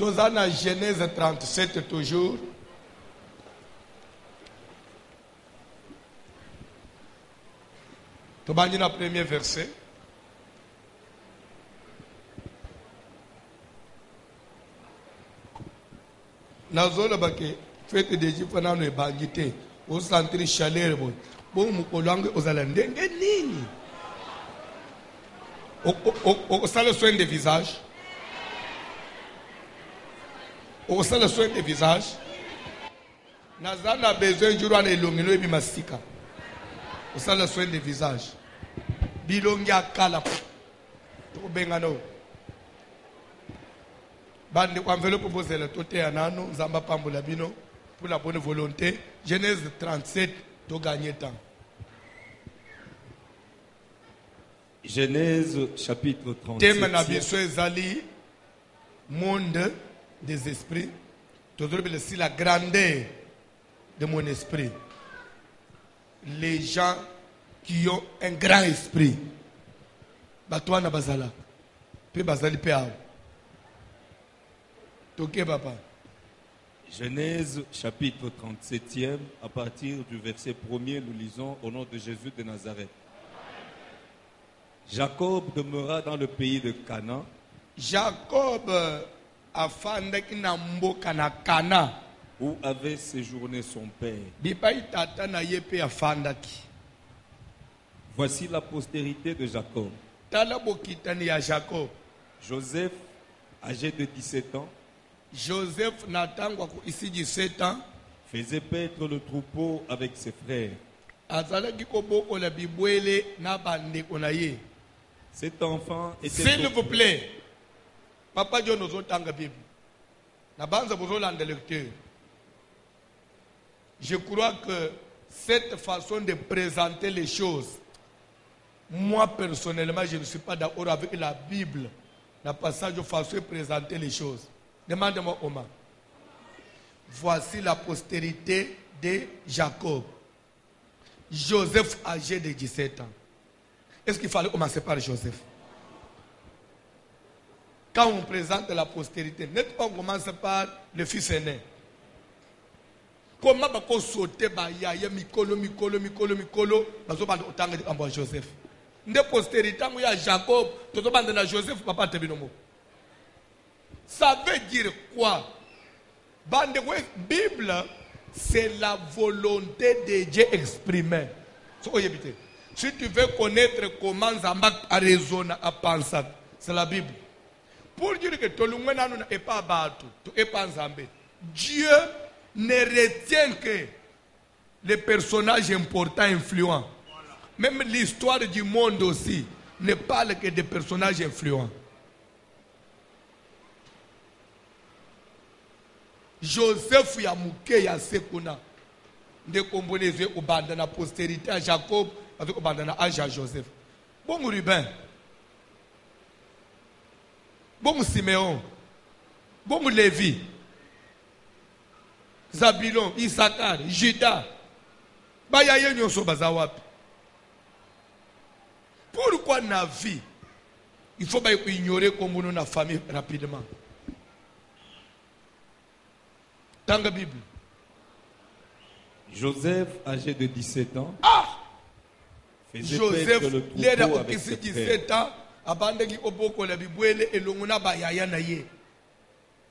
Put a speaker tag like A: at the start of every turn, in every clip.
A: Tozana Genèse 37 toujours. Tobani na premier verset. Nazola bake fete de jifa nano ebangite. O santri chaleur boy. Bon mukolwange ozala ndenge nini? O sale soin de visage. O sale soin de visage. Nazana besoin juru ana elongino ebi masika. O sale soin de visage. Bilongi akala. To bengano. Bande kwa enveloppe posele tote anano nzamba pambola bino pour la bonne volonté. Genèse 37 to gagner temps.
B: Genèse chapitre 37.
A: Thème na biso ezali monde des esprits. Toujours c'est la grandeur de mon esprit. Les gens qui ont un grand esprit. Batouana bazala. Pe bazali pe awo. Toke papa.
B: Genèse chapitre 37e, à partir du verset 1er, nous lisons au nom de Jésus de Nazareth. Jacob demeura dans le pays de Canaan.
A: Jacob a fandaki na mboka na Kana.
B: Où avait séjourné son père.
A: Bipai tata na yepe a fandaki.
B: Voici la postérité de Jacob.
A: Tala bokitani ya Jacob.
B: Joseph, âgé de 17 ans,
A: Joseph natangwa ku ici 17 ans.
B: faisait paître le troupeau avec ses frères.
A: Azalaki koboko la bibwele na bandeko na ye.
B: Cet enfant était...
A: S'il vous plaît. Papa John nous tanga Bible. Na banza bozola de lecteur. Je crois que cette façon de présenter les choses, moi personnellement, je ne suis pas d'accord avec la Bible. La passage de façon de présenter les choses. Demande-moi Oma. Voici la postérité de Jacob. Joseph âgé de 17 ans. Est-ce qu'il fallait commencer par Joseph? Quand on présente la postérité, n'est-ce pas on commence par le fils aîné? Comment on sauter yaya mikolo bazo bande otanga de ambo Joseph. Nde postérité ngo ya Jacob, toto bande na Joseph papa tebinomo. Ça veut dire quoi? Bande Bible, c'est la volonté de Dieu exprimée. Si tu veux connaître comment Zamba a raisonné, a pensé, c'est la Bible. Pour dire que tout le monde n'est pas battu, tout n'est pas Zambé. Dieu ne retient que les personnages importants, influents. Même l'histoire du monde aussi ne parle que des personnages influents. Joseph Yamuke Yasekuna ne kombonezwe obanda na postérité à Jacob avec obanda na âge à Joseph. Bon Ruben, bon Siméon, bon Lévi, Zabilon, Issachar, Judas, bayaye nyonso baza wapi? Pourquoi na vie il faut pas ignorer comme nous na famille rapidement? Dans la Bible.
B: Joseph, âgé de 17 ans, faisait
A: Joseph,
B: paître le troupeau avec ses frères.
A: 17 ans, abandaki oboko la Bible et longona bayaya na ye.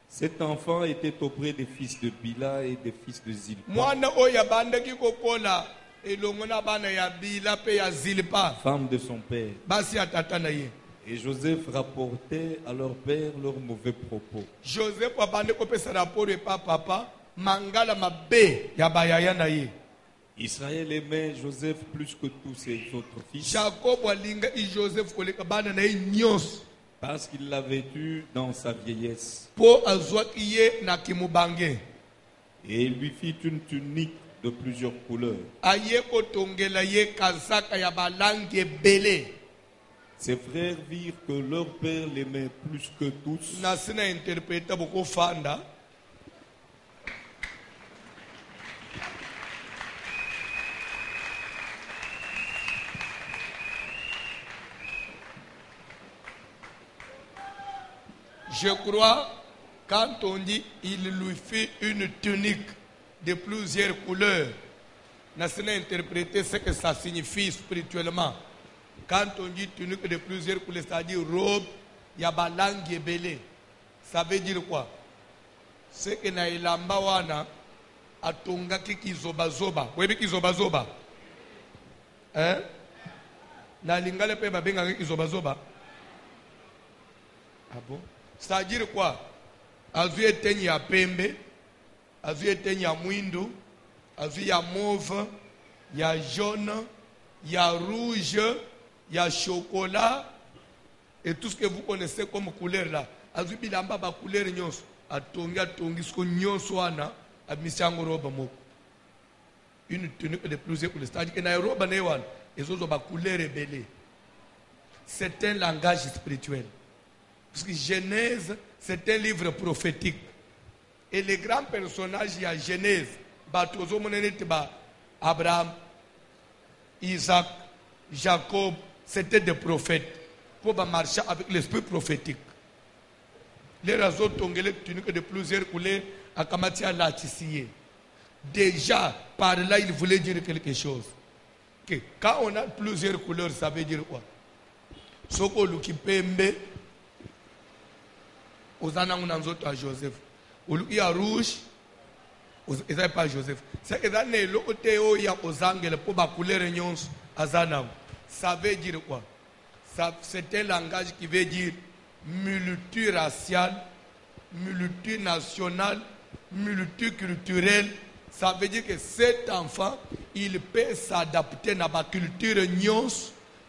B: Cet enfant était auprès des fils de Bila et des fils de Zilpa.
A: Mwana oya bandaki kokola et longona bana ya Bila pe ya Zilpa.
B: Femme de son père.
A: Basi atata na ye.
B: Et Joseph rapportait à leur père leurs mauvais propos.
A: Joseph abandaki kopesa rapport et papa mangala mabe ya bayaya na ye.
B: Israël aimait Joseph plus que tous ses autres fils.
A: Jacob walinga i Joseph koleka bana na ye nyos.
B: Parce qu'il l'avait eu dans sa vieillesse.
A: Po azwaki ye na kimubange.
B: Et il lui fit une tunique de plusieurs couleurs.
A: Aye kotongela ye kazaka ya balangi ebele.
B: Ses frères virent que leur père l'aimait plus que tous.
A: Nasina interpreta boko fanda. Je crois Quand on dit il lui fit une tunique de plusieurs couleurs, n'a pas interprété ce que ça signifie spirituellement. Quand on dit tunique de plusieurs couleurs, c'est-à-dire robe, il y a balangue et belé. Ça veut dire quoi? C'est que na ilamba wana atonga kizobazoba. Vous voyez kizobazoba? Hein? Na lingale pe babenga kizobazoba. Ah bon? C'est-à-dire quoi? Azu eteni ya pembe, azu eteni ya mwindu, azu ya mauve, ya jaune, ya rouge, ya chocolat, et tout ce que vous connaissez comme couleur là. Azu bilamba ba couleur nyonso, atongi sko nyonso wana, abimisango roba moko. Une tunique de plusieurs couleurs. C'est-à-dire que na roba na wana, ezozo ba couleur ebele. C'est un langage spirituel. Parce que Genèse, c'est un livre prophétique. Et les grands personnages, il y a Genèse, Abraham, Isaac, Jacob, c'était des prophètes. Pour marcher avec l'esprit prophétique. Les réseaux tongélés tuniques de plusieurs couleurs, à Kamatia Latissier. Déjà, par là, il voulait dire quelque chose. Que quand on a plusieurs couleurs, ça veut dire quoi? Soko Lukipembe. Aux anangunanzoto à Joseph. Il y a rouge, il n'y a pas Joseph. C'est que dans le théo, il y a aux angles pour bakuler réunions à Zanam. Ça veut dire quoi? C'est un langage qui veut dire multiracial, multinational, multiculturel. Ça veut dire que cet enfant, il peut s'adapter à la culture nyons,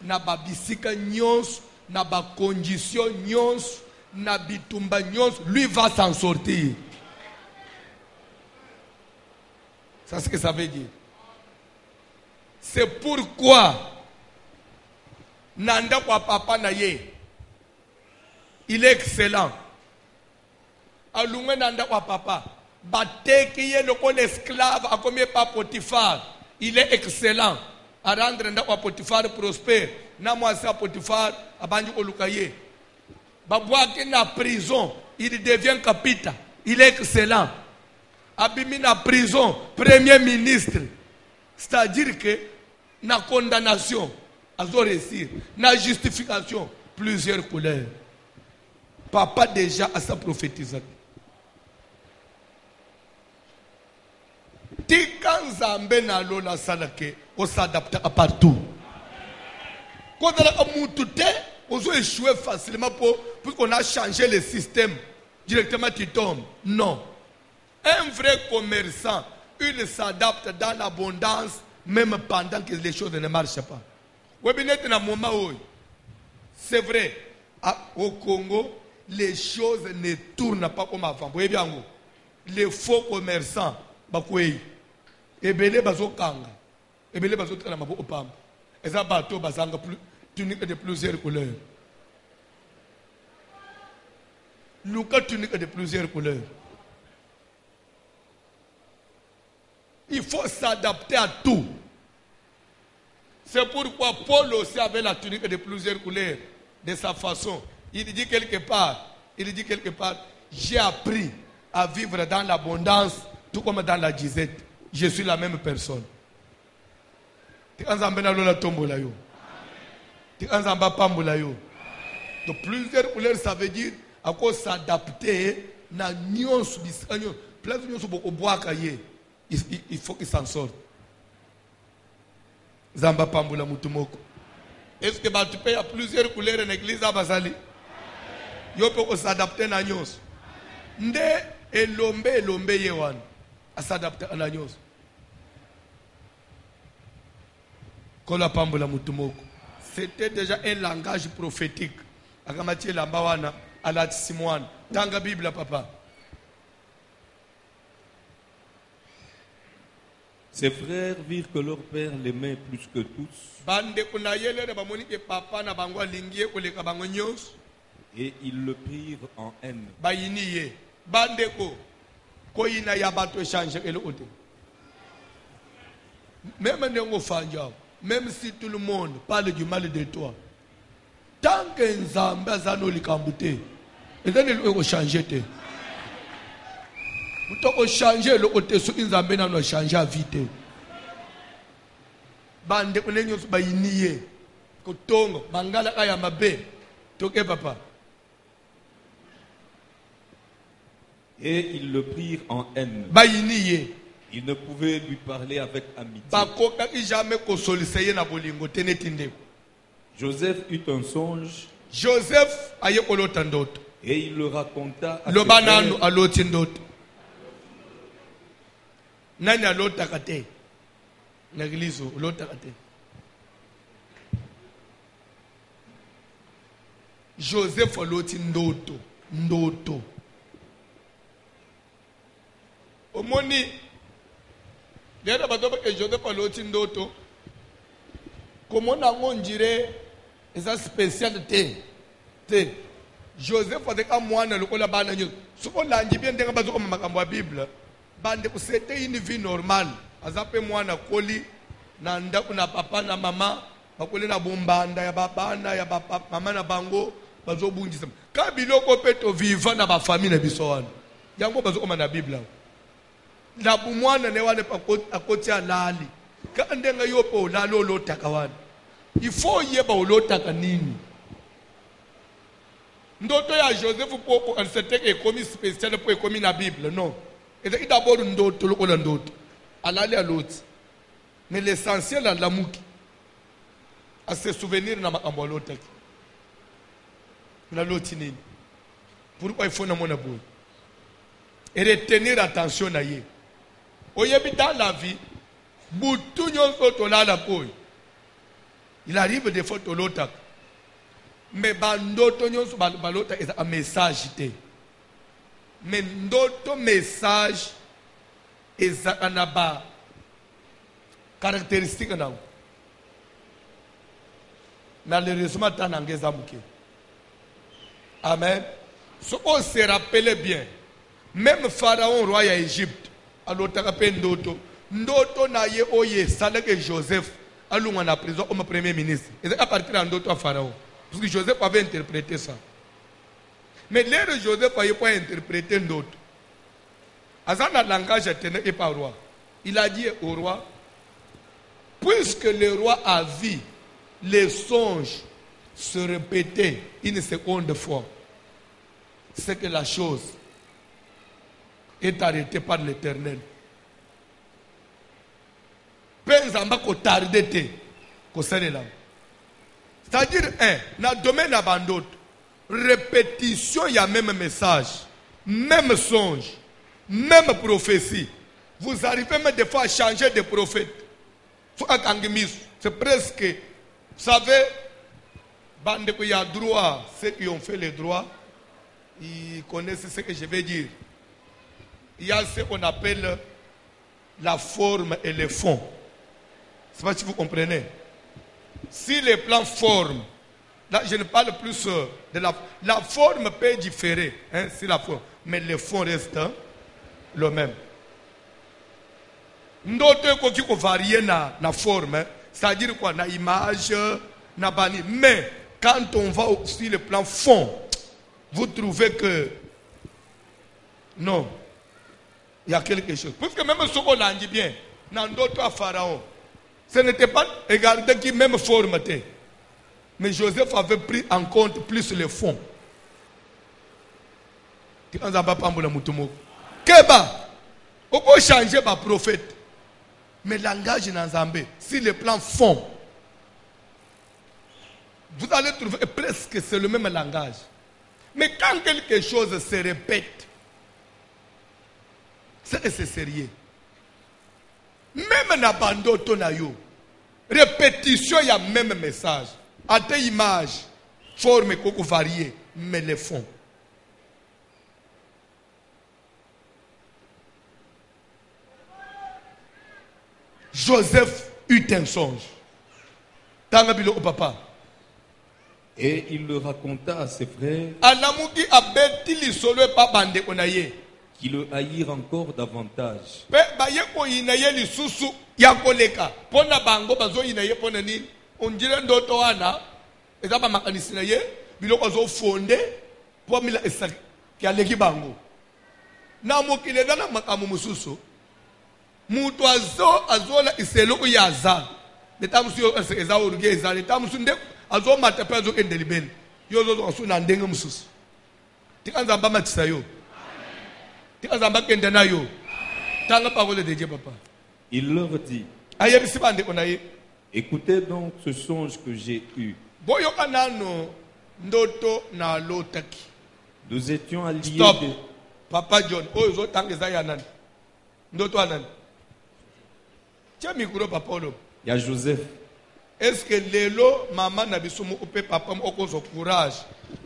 A: à la bisika nyons, à la condition nyons. Lui va s'en sortir. C'est ce que ça veut dire. C'est pourquoi Nanda kwa papa naye, il est excellent. Alunga Nanda kwa papa, bateki ye loko l'esclave a combien pas Potiphar, il est excellent. À rendre Nanda kwa Potiphar prospère. Na moi ça Potiphar abanji olukaye. Babouaki na prison, il devient capitaine. Il est excellent. Abimi na prison, premier ministre. C'est-à-dire que na condamnation, à réussir. Na justification, plusieurs couleurs. Papa déjà a sa prophétisation. Tika nzambe na lola salake, on s'adapte à partout. Quand on a moutoute, on a échoué facilement puisqu'on a changé le système. Directement, tu tombes. Non. Un vrai commerçant, il s'adapte dans l'abondance, même pendant que les choses ne marchent pas. C'est vrai. Au Congo, les choses ne tournent pas comme avant. Les faux commerçants, ebele bazokanga, ebele bazotana mabo opamba. Eza bato bazanga plus tunique de plusieurs couleurs. Luka tunique de plusieurs couleurs. Il faut s'adapter à tout. C'est pourquoi Paul aussi avait la tunique de plusieurs couleurs de sa façon. Il dit quelque part, j'ai appris à vivre dans l'abondance, tout comme dans la disette. Je suis la même personne. Donc plusieurs couleurs, ça veut dire à quoi s'adapter na nyons biskanyo. Place nyons boko boaka ye. Il faut qu'il s'en sorte. Zamba pambula mutumoko. Est-ce que tu peux y a plusieurs couleurs dans l'église à Basali? Yo peut s'adapter na nyons. Nde elombe yewan à s'adapter à la nyons. Kola pambula mutumoko. C'était déjà un langage prophétique. Akamati lambawana ala tsimwana. Tanga Bible papa.
B: Ses frères virent que leur père l'aimait plus que tous. Et ils le prirent en haine.
A: Même si tout le monde parle du mal de toi, tant que Nzambe azano likambute, il va changer. Utoko changer le côté so inzambe na no changer a vite. Bande kunenyo ba yiniye. Kotongo mangala kaya mabe. Toke papa.
B: Et ils le prirent en haine.
A: Ba yiniye.
B: Ils ne pouvaient lui parler avec amitié.
A: Ba koka jamais ko soliseye na bolingo tenetinde.
B: Joseph eut un songe.
A: Joseph aye kolota ndoto.
B: Et il le raconta à
A: Le
B: ses
A: banano
B: frères.
A: aloti ndoto. Nani alota kate? Naglizo alota kate. Joseph aloti ndoto. Ndoto. Omoni. Dera badoba ke Joseph aloti ndoto. Comment on dirait eza spécialité. Joseph avec un moine le kola bana nyo. Soko langi bien ndenga bazo koma makambo ya Bible. Bande ko c'était une vie normale. Azape mwana koli na ndaku na papa na mama bakoli na bombanda ya babana ya papa mama na bango bazo bungisa. Ka biloko peto viva na ba famille na biso wana. Yango bazo koma na Bible. Na bumwana ne wane akoti alali. Ka ndenga yopo lalo lotaka wana. Il faut yeba olotaka nini. Ndoto ya Joseph pour c'était économie spéciale pour économie na Bible non. Et d'abord ndoto lokola ndoto. Alali à l'autre. Mais l'essentiel à l'amuki. À se souvenir na makambo lotaki. Na lotini. Pourquoi il faut na mona boy. Et retenir attention na ye. Oyebi dans la vie, butu nyonso tolala koy. Il arrive des fois tolotak. Mais bandoto nyonso balota est un message te. Mais ndoto message est anaba caractéristique na. Malheureusement tanangeza muke. Amen. Ce qu'on se rappelle bien, même Pharaon roi ya Égypte, alotaka pe ndoto. Ndoto na ye oye salake Joseph alunga na prison comme premier ministre. Et à partir de ndoto à Pharaon. Parce que Joseph avait interprété ça. Mais l'air de Joseph n'avait pas interprété d'autres. Dans le langage et pas roi. Il a dit au roi, puisque le roi a vu les songes se répéter une seconde fois, c'est que la chose est arrêtée par l'Éternel. Penzamba ko tardé ko là. C'est-à-dire, dans le domaine abandon, répétition, il y a même message, même songe, même prophétie. Vous arrivez même des fois à changer de prophète. C'est presque, vous savez, il y a droit, ceux qui ont fait le droit, ils connaissent ce que je vais dire. Il y a ce qu'on appelle la forme et le fond. Je ne sais pas si vous comprenez. Si les plans forment, là je ne parle plus de la forme peut différer, hein, si la forme, mais le fond reste le même. D'autres qui varient la forme, hein, c'est-à-dire quoi, la image, na bani. Mais quand on va sur le plan fond, vous trouvez que non, il y a quelque chose. Puisque même ce qu'on a dit bien, dans d'autres à Pharaon, ce n'était pas regardé qui même forme. Mais Joseph avait pris en compte plus le fond. Keba, on peut changer ma prophète. Mais le langage dans Zambé, si le plan fond, vous allez trouver presque c'est le même langage. Mais quand quelque chose se répète, c'est sérieux. Même na bandoto na yo, répétition, il y a même message. À tes images, forme beaucoup variées, mais les fonds. Joseph eut un songe. Tangabilo au papa.
B: Et il le raconta à ses frères qui le haïrent encore davantage.
A: na mokili eza na makambo mosusu mutu azola iselo uyaza leta musu eza oruge eza leta musu nde azomata mpe azokende libeni yo ozozoka na ndenge mosusu tika nzambe amatisa yo tika nzambe akende na yo tanga parole de Dieu papa.
B: Il leur dit,
A: ayebisi bandeko na ye
B: écoutez donc ce songe que j'ai eu.
A: boyoka nano ndoto na lotaki.
B: Nous étions alliés.
A: Stop. Papa John, oyo ozotanga eza ya nani ndoto ya nani tia mikro papa olo.
B: Il y a Joseph.
A: Est-ce que lelo mama na biso mo pe papa mo okozo courage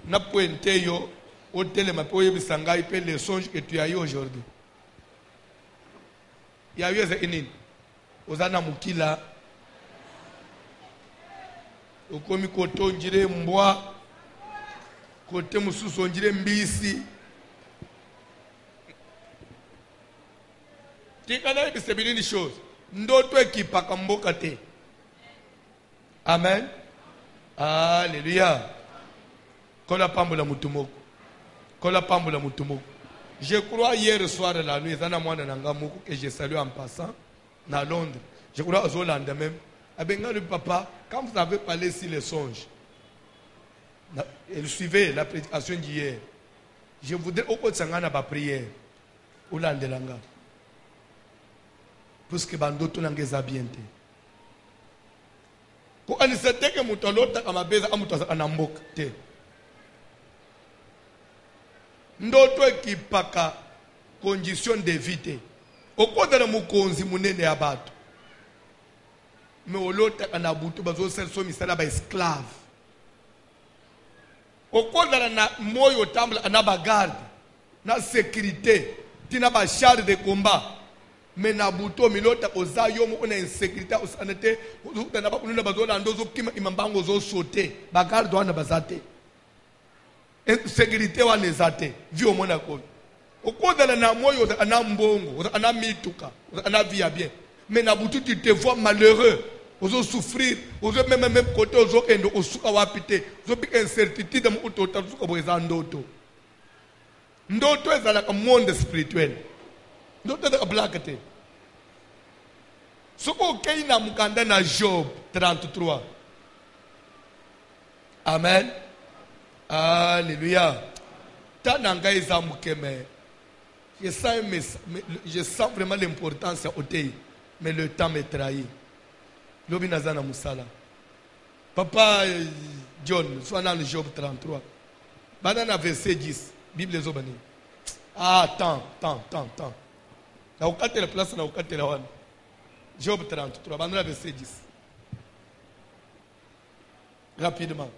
A: na pointe yo au telema po yebisa ngai pe les songes que tu as eu aujourd'hui. Ya yeze inini ozana mukila okomi koto njire mbwa kote mususu njire mbisi tika na yebisa bilini chose ndoto ekipaka mboka te. Amen. Alléluia. Kola pambola mutumoko. Kola pambola mutumoko. Je crois hier soir la nuit, zana mwana nanga moko que j'ai salué en passant na Londres. Je crois aux Hollandais même. Abenga le papa, quand vous avez parlé sur les songes, elle suivait la prédication d'hier. Je voudrais au côté sangana ba prière. Hollandais langa. Parce que bandoto nanga za bien te. Pour anisete que mutu alota amabeza amutu anamboka te. Ndoto ekipaka condition de vie te. Okodala mukonzi munene ya bato. Me olota anabutu bazo selso misala ba esclave. Okodala na moyo tambla anaba garde na sécurité tina ba char de combat. Mais na buto milota oza yomo ona insécurité osanete uzuta na bakununa bazola ndozo kima imambango zo sauter bagarde wana bazate insécurité wana ezate vi omona ko okodala na moyo ana mbongo ana mituka ana vie bien mais na butu tu te vois malheureux ozo souffrir ozo même côté ozo kendo osuka wapite ozo pika incertitude mu utota osuka boza ndoto ezala ka monde spirituel. Ndoto ezala black te. Soko kei na mukanda na Job 33. Amen. Alléluia. Tananga eza mukeme. Je sens vraiment l'importance au thé, mais le temps me trahit. Lobi nazana musala. Papa John, soit dans le Job 33. Banana verset 10. Bible zobani. Ah, tant. Na ukate la place na ukate la wana. Job 33, banana verset 10. Rapidement.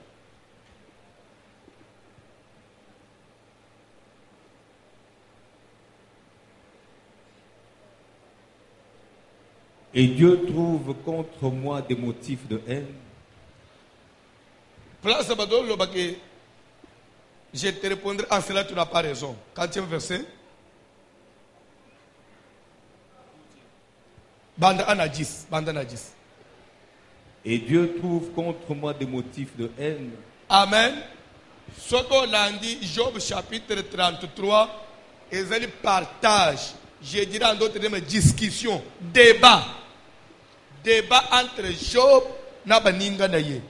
B: Et Dieu trouve contre moi des motifs de haine.
A: Place Badol, je te répondrai en cela, tu n'as pas raison. 4e verset. Banda Anadis.
B: Et Dieu trouve contre moi des motifs de haine.
A: Amen. Soto Landi, Job chapitre 33, et ils partage. Je dirais en d'autres termes, discussion, débat entre Job et Baninga Naye.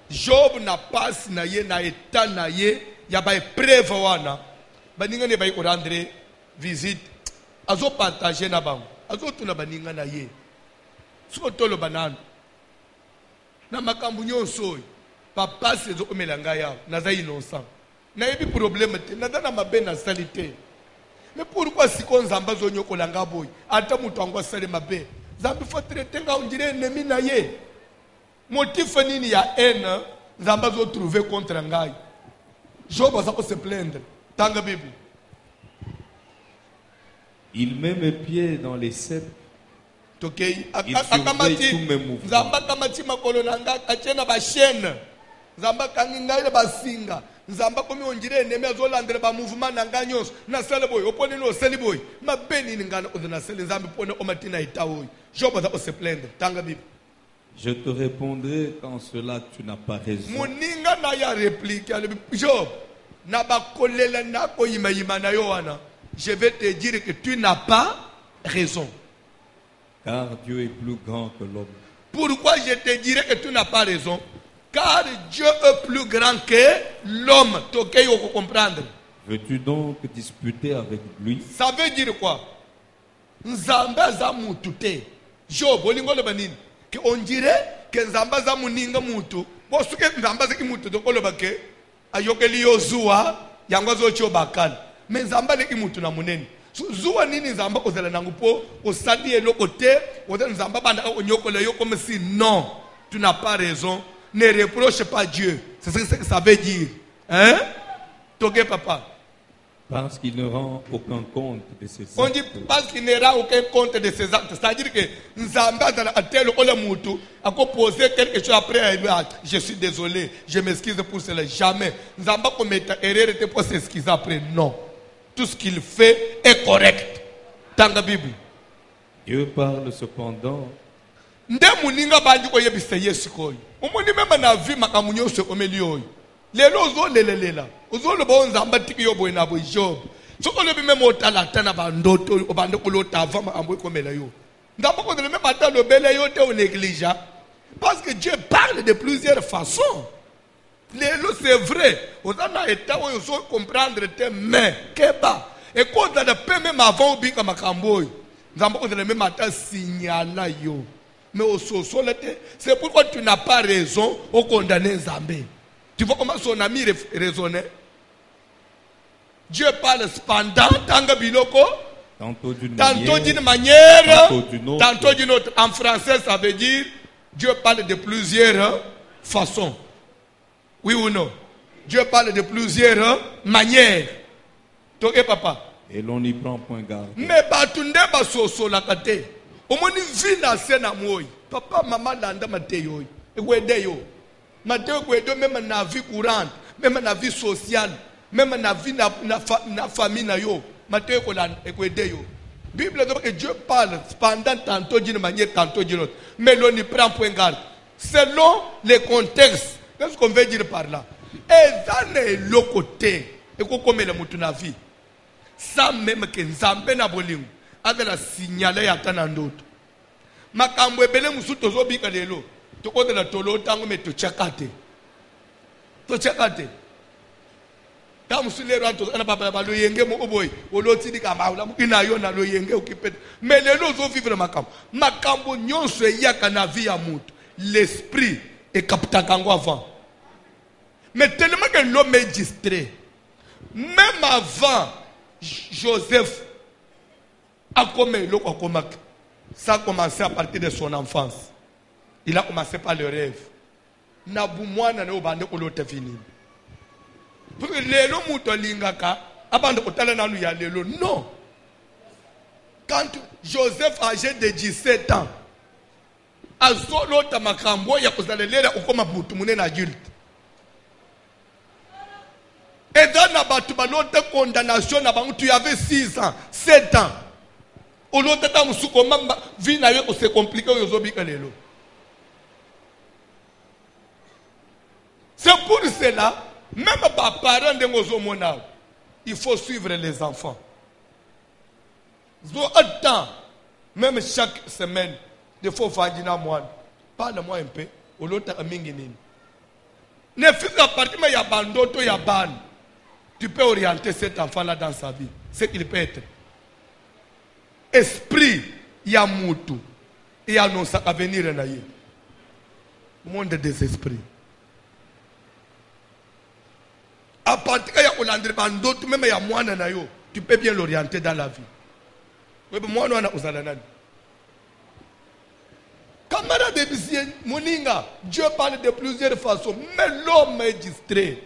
A: Job n'a pas naye na état naye, ya ba preuve wana. Baninga ne ba rendre visite. Azo partager na bango. Azo tuna baninga naye. Soko tolo banana. Na makambu nyonso. Papa sezo omelanga ya, naza innocent. Na yebi problème te, naza na mabe na salité. Mais pourquoi si kon zamba zo nyoko langa boy, ata mutu angwa sale mabe. Zambi faut traiter nga on dirait ennemi na ye. Motif nini ya haine, zamba zo trouver contre ngai. Job aza ko se plaindre. Tanga Bible.
B: Il met mes pieds dans les cèpes.
A: Tokei
B: Il surveille tous mes mouvements.
A: Zamba kamati makolo nanga kachena ba chaîne. Zamba kangi ngai le basinga. Zamba komi onjire ennemi azolandre ba mouvement nanga nyos na sele boy oponi no sele boy mabeni ngana odana sele zambi pone omatina itaoy. Job aza ko se plaindre. Tanga Bible.
B: Je te répondrai quand cela tu n'as pas raison.
A: Moninga na ya réplique Job. je vais te dire que tu n'as pas raison.
B: Car Dieu est plus grand que l'homme.
A: Pourquoi je te dirais que tu n'as pas raison? Car Dieu est plus grand que l'homme. Tu peux comprendre.
B: Veux-tu donc disputer avec lui?
A: Ça veut dire quoi? Nzamba za mutu te. Job, on dirait que Nzamba za muninga mutu. Bon, ce que Nzamba za mutu, donc on ke ayokeli yozua yangwazo chobakal. Mais Nzamba le mutu na muneni. Zua nini Nzamba kozela nangupo osali eloko te, ozela Nzamba banda onyokola yo comme si non, tu n'as pas raison. Ne reproche pas Dieu. C'est ce que ça veut dire. Hein? Toge papa.
B: Parce qu'il ne rend aucun compte de ses actes.
A: On dit parce qu'il ne rend aucun compte de ses actes. C'est-à-dire que Nzamba dans la tel mutu a posé quelque chose après. Je suis désolé, je m'excuse pour cela. Jamais. Nzamba commet erreur pour s'excuser après. Non. Tout ce qu'il fait est correct. Dans la Bible.
B: Dieu parle cependant.
A: Nde muninga bandi ko yebisa Yesu koyo. Umuni mema na vi makamunyo se omeliyo. Lelo ozo lelela. Ozo lo bo Nzamba tiki yo boy na boy Job. So ko lebi mema otala tana ba ndoto obande ko lota va makambo komela yo. Nzamba ko le mema ta lo bele yo te o négligent. Parce que Dieu parle de plusieurs façons. Lelo c'est vrai. Ozana eta o so comprendre te mais keba. Et ko da de pe même avant obi ka makambo. Nzamba ko le mema ta signala yo. Mais au c'est pourquoi tu n'as pas raison au condamner Zambé. Tu vois comment son ami raisonnait? Dieu parle cependant, tantôt d'une manière, tantôt d'une autre. En français, ça veut dire Dieu parle de plusieurs façons. Oui ou non? Dieu parle de plusieurs manières. Toi et papa.
B: Et l'on n'y prend point garde.
A: Mais batunde basoso la kate. Omoni vina sena moi. Papa maman landa Mateo. Ewedeyo. Mateo kwedo même na vie courante, même na vie sociale, même na vie na famille na yo. Mateo kolanda ekwedeyo. Bible dit que Dieu parle pendant tantôt d'une manière, tantôt d'une autre. Mais l'on n'y prend point garde. Selon les contextes. Qu'est-ce qu'on veut dire par là? Et dans le côté, et comme le mouton na vie. Ça même que Nzambe na bolingo. Avec la signalé à Tanandoto. Makambo ebele musu tozo bika lelo. Toko de la tolo tango me to chakate. To chakate. Ta musule ranto ana papa ba lo yenge mo oboy. Olo tidi ka maula ina yo na lo yenge okipete. Mais lelo zo vivre makambo. Makambo nyonso yaka na vie ya mutu. L'esprit est capta kango avant. Mais tellement que l'homme est distrait. Même avant Joseph ça a commencé à partir de son enfance. Il a commencé par le rêve. Parce que non. Quand Joseph âgé de 17 ans, et dans la condamnation, tu avais 6 ans, 7 ans. C'est compliqué. C'est pour cela, même les parents de nos il faut suivre les enfants. Attends, même chaque semaine, il faut faire moi. Parle-moi un peu. Ne fais pas partie, mais il y a bandoto, il y a ban. Tu peux orienter cet enfant-là dans sa vie. Ce qu'il peut être. Esprit, il y a moutou. Il y a non à venir en ailleurs. Monde des esprits. À partir de bandoto, même il y a moi nayo. Tu peux bien l'orienter dans la vie. Mais moi, non, camarade de Moninga, Dieu parle de plusieurs façons, mais l'homme est distrait.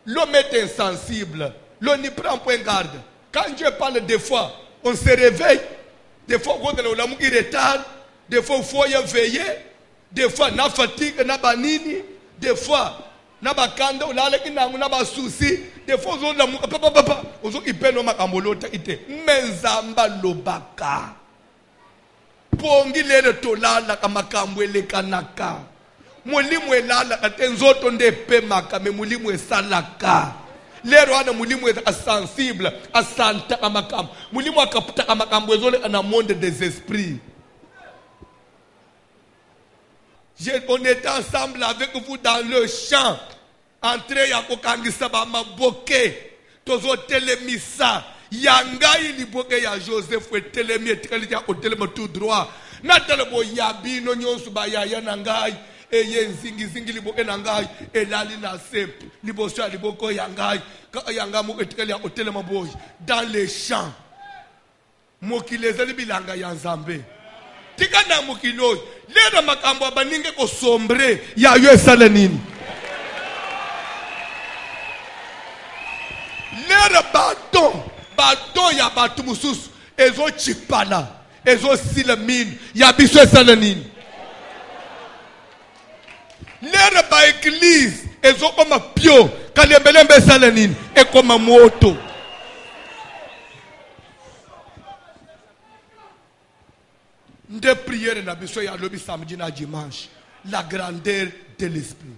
A: L'homme est insensible. L'homme n'y prend point garde. Quand Dieu parle des fois, on se réveille. Des fois, on retarde. Des fois, il faut y veiller. Des fois, on a fatigue, on a banini. Des fois, on a bakanda, on a souci. Des fois, on a papa. On a Menzamba lobaka. Pongi lele tolala kamakambo elekanaka. Mulimu elala katenzoto nde pemaka me mulimu esalaka. lero ana mulimu est sensible à santa amakam mulimu akaputa amakam ezole na monde des esprits. On était ensemble avec vous dans le champ. Entré ya kokangisa ba maboke. Tozo telemisa. Yangai liboke ya Joseph we telemi etikali ya otelema tout droit. Na telebo ya bino nyonsu ba ya nangai. Eye nzingi zingi liboke nangai. Elali na sep. Liboso ya liboko yangai. Yangamu etikali ya otelema boy. Dans les champs. Mokilezeli bilanga ya Nzambe. Tika na mukiloi. Lera makambo abaninge ko sombre ya yo esala nini. Lera baton ya batu mususu ezo chipala ezo silamine ya biso esala nini. Lera ba église ezo koma pio kalembelembe esala nini ekoma moto. De prière na biso ya lobi samedi na dimanche, la grandeur de l'esprit.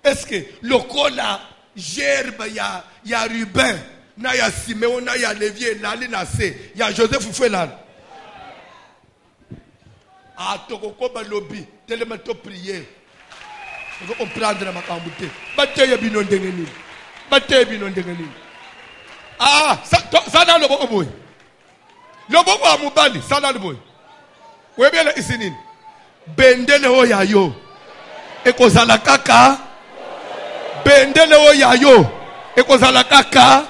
A: Est-ce que le kola gerbe ya Ruben na ya Simeon na ya Lévi nali na se ya Joseph Fufelan a toko ba lobi tellement to prier. On va comprendre na makambute. Bateye bino ndenge nini? Bateye bino ndenge nini? Ah, ça na lobo boy. Lobo wa mubali, ça na lobo. Webele isinini bendele o yayo ekozala kaka bendele o yayo ekozala kaka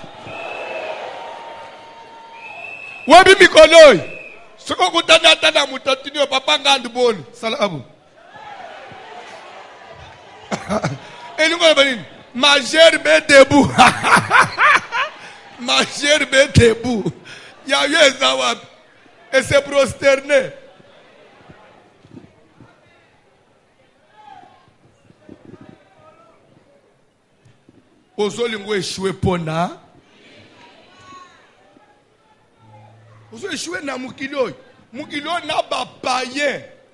A: webi mikoloi soko kutana tana mutatini o papa ngandu boni sala abu elingo banini majeur be debout majeur be debout yayo ezawa et se prosterner. Ozolingo échoué pona. Ozo échoué na mukilo. Mukilo na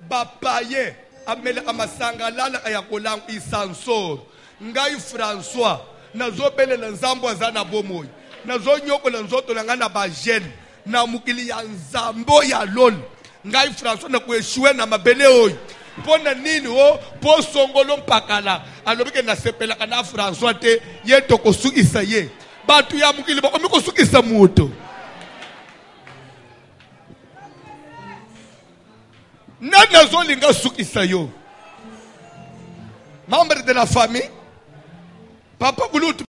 A: bapaye. Amele amasanga lala ayakolang isansor. Ngai François. Nazo bele na nzambo azana bomoy. Nazo nyoko na nzoto na ngana ba jeune. Na mukili ya nzambo ya lol. Ngai François na kuéchoué na mabele oy. Pona nini o po songolo mpakala alobike na sepela kana François te yeto kosukisa ye batu ya mukili ba komiko sukisa muto nana zolinga sukisa yo membre de la famille papa bulutu